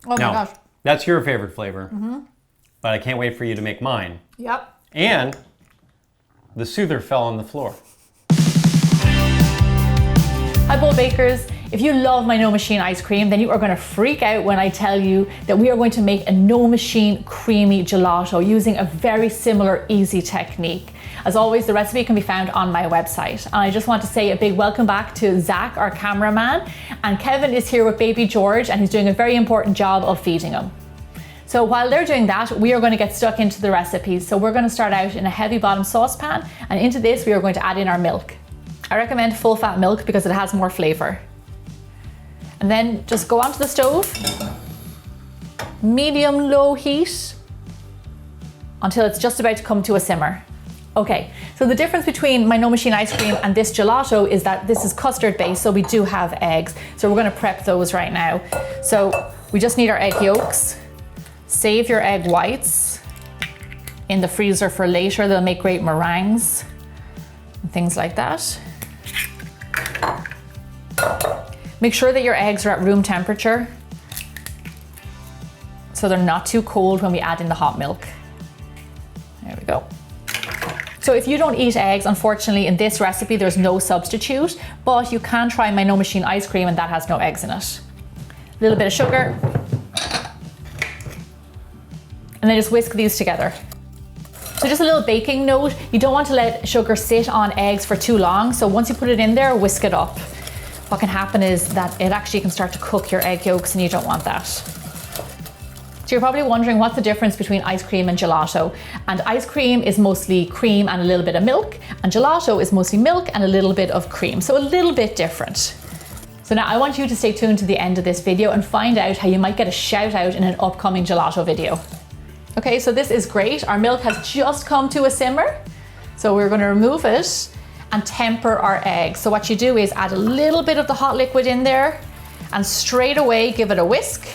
Oh my gosh. That's your favorite flavor. But I can't wait for you to make mine. Yep. And the soother fell on the floor. Hi Bowl Bakers. If you love my no machine ice cream, then you are going to freak out when I tell you that we are going to make a no machine creamy gelato using a very similar easy technique. As always, the recipe can be found on my website. And I just want to say a big welcome back to Zach, our cameraman, and Kevin is here with baby George and he's doing a very important job of feeding him. So while they're doing that, we are going to get stuck into the recipes. So we're going to start out in a heavy bottom saucepan, and into this we are going to add in our milk. I recommend full fat milk because it has more flavor. And then just go onto the stove, medium low heat, until it's just about to come to a simmer. Okay, so the difference between my no machine ice cream and this gelato is that this is custard based, so we do have eggs. So we're going to prep those right now. So we just need our egg yolks. Save your egg whites in the freezer for later. They'll make great meringues and things like that. Make sure that your eggs are at room temperature so they're not too cold when we add in the hot milk. There we go. So if you don't eat eggs, unfortunately in this recipe there's no substitute, but you can try my no machine ice cream and that has no eggs in it. A little bit of sugar. And then just whisk these together. So just a little baking note, you don't want to let sugar sit on eggs for too long. So once you put it in there, whisk it up. What can happen is that it actually can start to cook your egg yolks and you don't want that. So you're probably wondering what's the difference between ice cream and gelato. And ice cream is mostly cream and a little bit of milk, and gelato is mostly milk and a little bit of cream. So a little bit different. So now I want you to stay tuned to the end of this video and find out how you might get a shout out in an upcoming gelato video. Okay, so this is great. Our milk has just come to a simmer. So we're going to remove it and temper our eggs. So what you do is add a little bit of the hot liquid in there and straight away give it a whisk.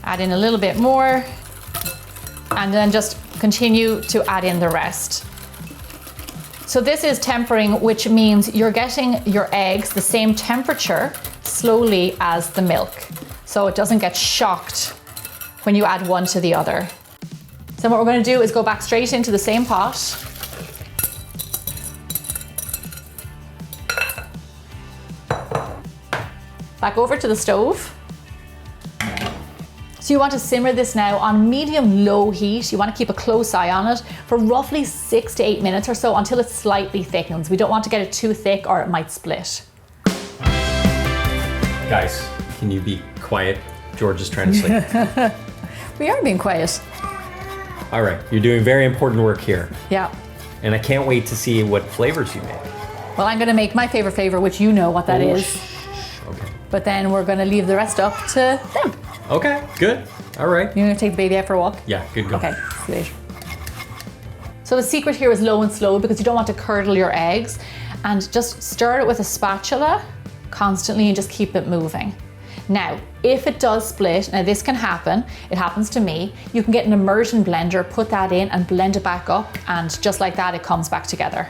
Add in a little bit more and then just continue to add in the rest. So this is tempering, which means you're getting your eggs the same temperature slowly as the milk. So it doesn't get shocked when you add one to the other. So what we're going to do is go back straight into the same pot. Back over to the stove. So you want to simmer this now on medium-low heat. You want to keep a close eye on it for roughly 6 to 8 minutes or so until it slightly thickens. We don't want to get it too thick or it might split. Guys, can you be quiet? George is trying to sleep. We are being quiet. All right, you're doing very important work here. Yeah. And I can't wait to see what flavors you make. Well, I'm going to make my favorite flavor, which you know what that is. Okay. But then we're going to leave the rest up to them. Okay, good. All right. You're going to take the baby out for a walk? Yeah, good go. Okay, see you later. So the secret here is low and slow because you don't want to curdle your eggs, and just stir it with a spatula constantly and just keep it moving. Now, if it does split, now this can happen, it happens to me, you can get an immersion blender, put that in and blend it back up, and just like that it comes back together.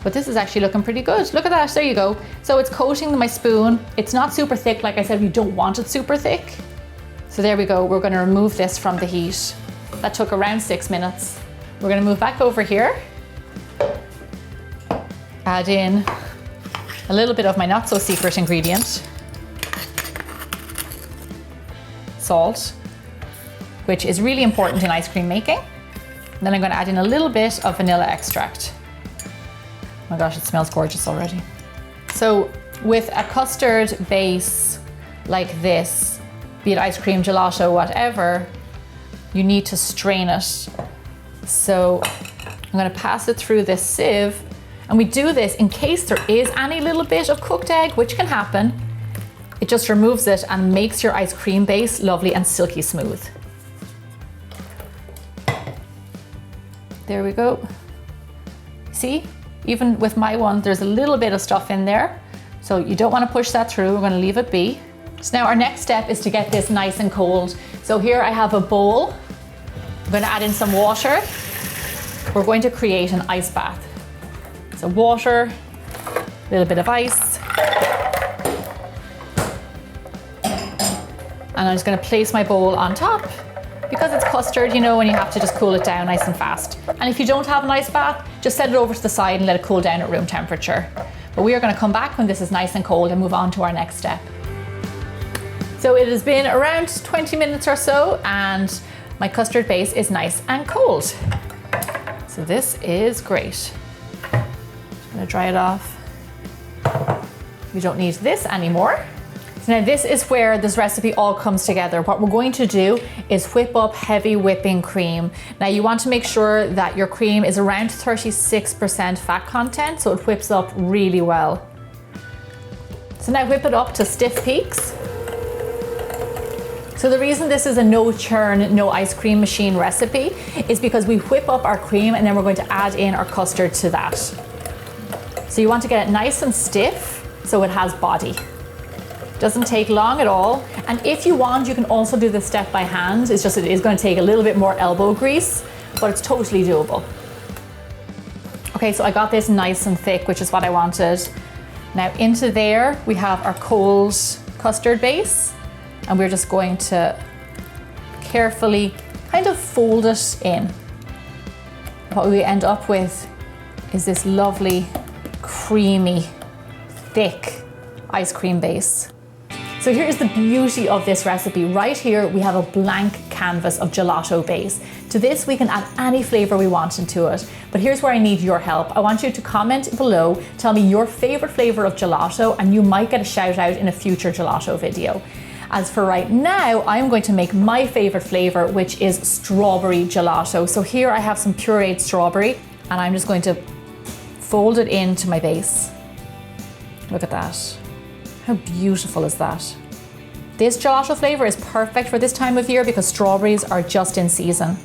But this is actually looking pretty good. Look at that, there you go. So it's coating my spoon. It's not super thick, like I said, we don't want it super thick. So there we go, we're gonna remove this from the heat. That took around 6 minutes. We're gonna move back over here. Add in a little bit of my not so secret ingredient. Salt, which is really important in ice cream making. And then I'm going to add in a little bit of vanilla extract. Oh my gosh, it smells gorgeous already. So with a custard base like this, be it ice cream, gelato, whatever, you need to strain it. So I'm going to pass it through this sieve, and we do this in case there is any little bit of cooked egg, which can happen. It just removes it and makes your ice cream base lovely and silky smooth. There we go. See, even with my one, there's a little bit of stuff in there. So you don't want to push that through, we're going to leave it be. So now our next step is to get this nice and cold. So here I have a bowl. I'm going to add in some water. We're going to create an ice bath. So water, a little bit of ice. And I'm just gonna place my bowl on top. Because it's custard, you know, and you have to just cool it down nice and fast. And if you don't have an ice bath, just set it over to the side and let it cool down at room temperature. But we are gonna come back when this is nice and cold and move on to our next step. So it has been around 20 minutes or so, and my custard base is nice and cold. So this is great. I'm gonna dry it off. We don't need this anymore. So now this is where this recipe all comes together. What we're going to do is whip up heavy whipping cream. Now you want to make sure that your cream is around 36% fat content, so it whips up really well. So now whip it up to stiff peaks. So the reason this is a no churn, no ice cream machine recipe is because we whip up our cream and then we're going to add in our custard to that. So you want to get it nice and stiff so it has body. Doesn't take long at all. And if you want, you can also do this step by hand. It's just, it is going to take a little bit more elbow grease, but it's totally doable. Okay, so I got this nice and thick, which is what I wanted. Now into there, we have our cold custard base, and we're just going to carefully kind of fold it in. What we end up with is this lovely, creamy, thick ice cream base. So here's the beauty of this recipe. Right here, we have a blank canvas of gelato base. To this, we can add any flavor we want into it. But here's where I need your help. I want you to comment below, tell me your favorite flavor of gelato, and you might get a shout out in a future gelato video. As for right now, I'm going to make my favorite flavor, which is strawberry gelato. So here I have some pureed strawberry, and I'm just going to fold it into my base. Look at that. How beautiful is that? This gelato flavor is perfect for this time of year because strawberries are just in season.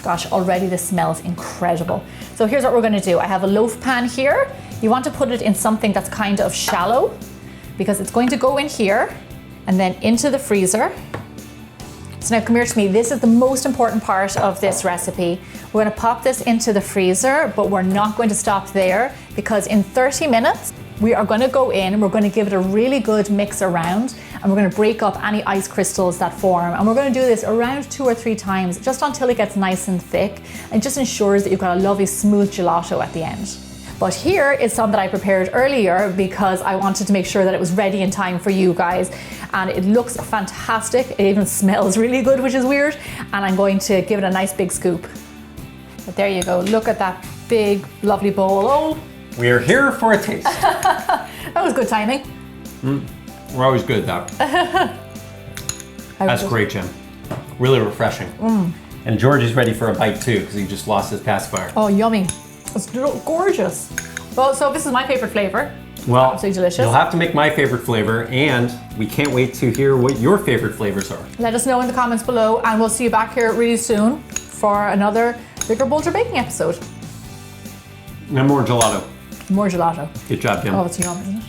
Gosh, already this smells incredible. So here's what we're gonna do. I have a loaf pan here. You want to put it in something that's kind of shallow because it's going to go in here and then into the freezer. So now come here to me. This is the most important part of this recipe. We're gonna pop this into the freezer, but we're not going to stop there because in 30 minutes, we are going to go in and we're going to give it a really good mix around, and we're going to break up any ice crystals that form, and we're going to do this around 2 or 3 times just until it gets nice and thick and just ensures that you've got a lovely smooth gelato at the end. But here is some that I prepared earlier because I wanted to make sure that it was ready in time for you guys, and it looks fantastic. It even smells really good, which is weird, and I'm going to give it a nice big scoop. But there you go. Look at that big lovely bowl. Oh, We are here for a taste. that was good timing. We're always good at that. That's great, Jem. Really refreshing. And George is ready for a bite too because he just lost his pacifier. Oh, yummy. It's gorgeous. Well, so this is my favorite flavor. Well, absolutely delicious. You'll have to make my favorite flavor, and we can't wait to hear what your favorite flavors are. Let us know in the comments below, and we'll see you back here really soon for another Bigger Bolder Baking episode. And more gelato. More gelato. Good job, Jem. Oh, it's yum, isn't it?